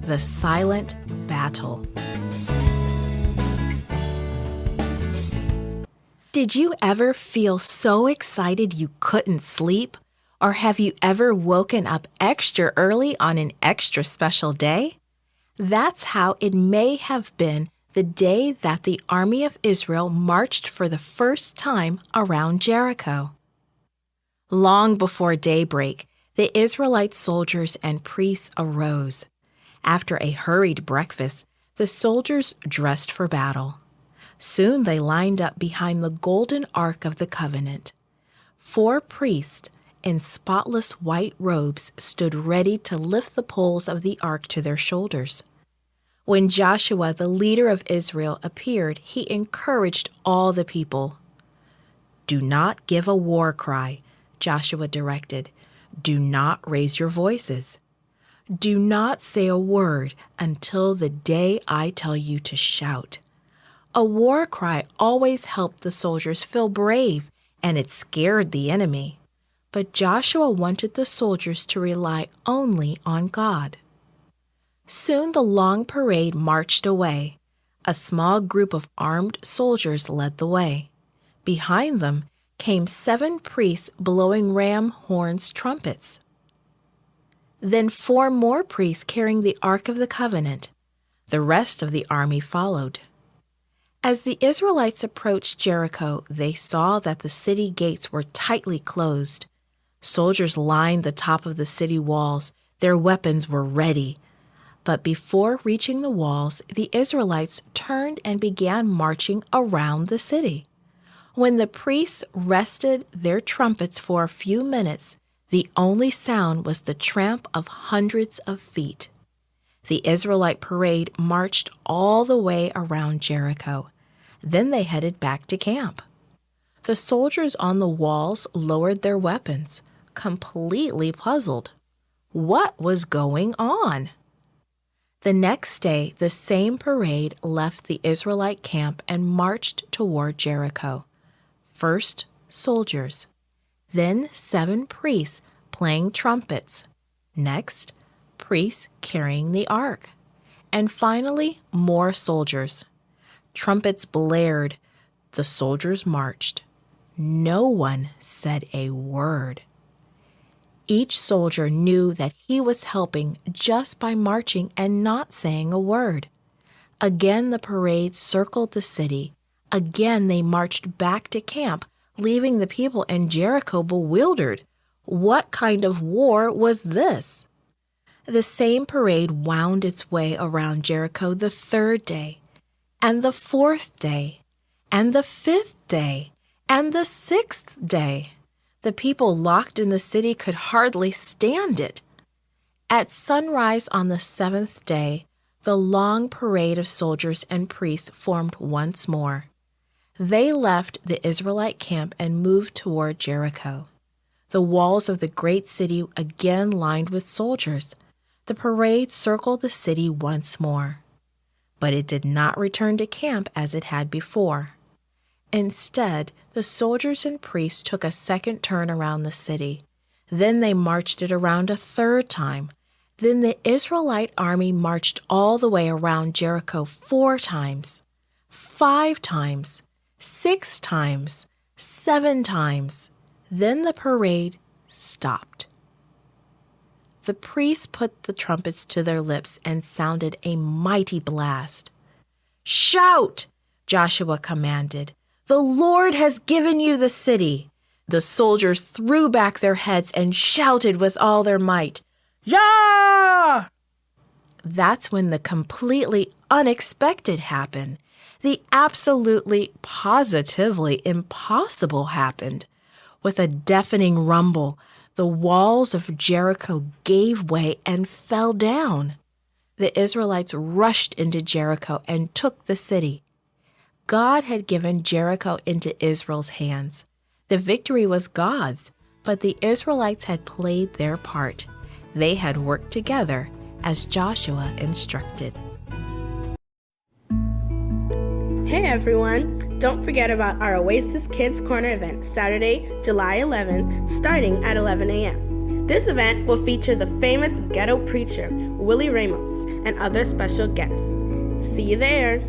The silent battle. Did you ever feel so excited you couldn't sleep? Or have you ever woken up extra early on an extra special day? That's how it may have been the day that the army of Israel marched for the first time around Jericho. Long before daybreak, the Israelite soldiers and priests arose. After a hurried breakfast, the soldiers dressed for battle. Soon they lined up behind the golden ark of the covenant. 4 priests in spotless white robes stood ready to lift the poles of the ark to their shoulders. When Joshua, the leader of Israel, appeared, he encouraged all the people. "Do not give a war cry," Joshua directed. "Do not raise your voices. Do not say a word until the day I tell you to shout." A war cry always helped the soldiers feel brave, and it scared the enemy. But Joshua wanted the soldiers to rely only on God. Soon the long parade marched away. A small group of armed soldiers led the way. Behind them came 7 priests blowing ram horns trumpets. Then 4 more priests carrying the Ark of the Covenant. The rest of the army followed. As the Israelites approached Jericho, they saw that the city gates were tightly closed. Soldiers lined the top of the city walls. Their weapons were ready. But before reaching the walls, the Israelites turned and began marching around the city. When the priests rested their trumpets for a few minutes, the only sound was the tramp of hundreds of feet. The Israelite parade marched all the way around Jericho. Then they headed back to camp. The soldiers on the walls lowered their weapons, completely puzzled. What was going on? The next day, the same parade left the Israelite camp and marched toward Jericho. First, soldiers. Then 7 priests playing trumpets. Next, priests carrying the ark. And finally, more soldiers. Trumpets blared. The soldiers marched. No one said a word. Each soldier knew that he was helping just by marching and not saying a word. Again the parade circled the city. Again they marched back to camp, leaving the people in Jericho bewildered. What kind of war was this? The same parade wound its way around Jericho the 3rd day, and the 4th day, and the 5th day, and the 6th day. The people locked in the city could hardly stand it. At sunrise on the 7th day, the long parade of soldiers and priests formed once more. They left the Israelite camp and moved toward Jericho. The walls of the great city again lined with soldiers. The parade circled the city once more. But it did not return to camp as it had before. Instead, the soldiers and priests took a second turn around the city. Then they marched it around a 3rd time. Then the Israelite army marched all the way around Jericho 4 times, 5 times, 6 times, 7 times. Then the parade stopped. The priests put the trumpets to their lips and sounded a mighty blast. "Shout!" Joshua commanded. "The Lord has given you the city." The soldiers threw back their heads and shouted with all their might, "Yah!" That's when the completely unexpected happened. The absolutely, positively impossible happened. With a deafening rumble, the walls of Jericho gave way and fell down. The Israelites rushed into Jericho and took the city. God had given Jericho into Israel's hands. The victory was God's, but the Israelites had played their part. They had worked together as Joshua instructed. Hey everyone! Don't forget about our Oasis Kids Corner event Saturday, July 11th, starting at 11 a.m. This event will feature the famous ghetto preacher, Willie Ramos, and other special guests. See you there!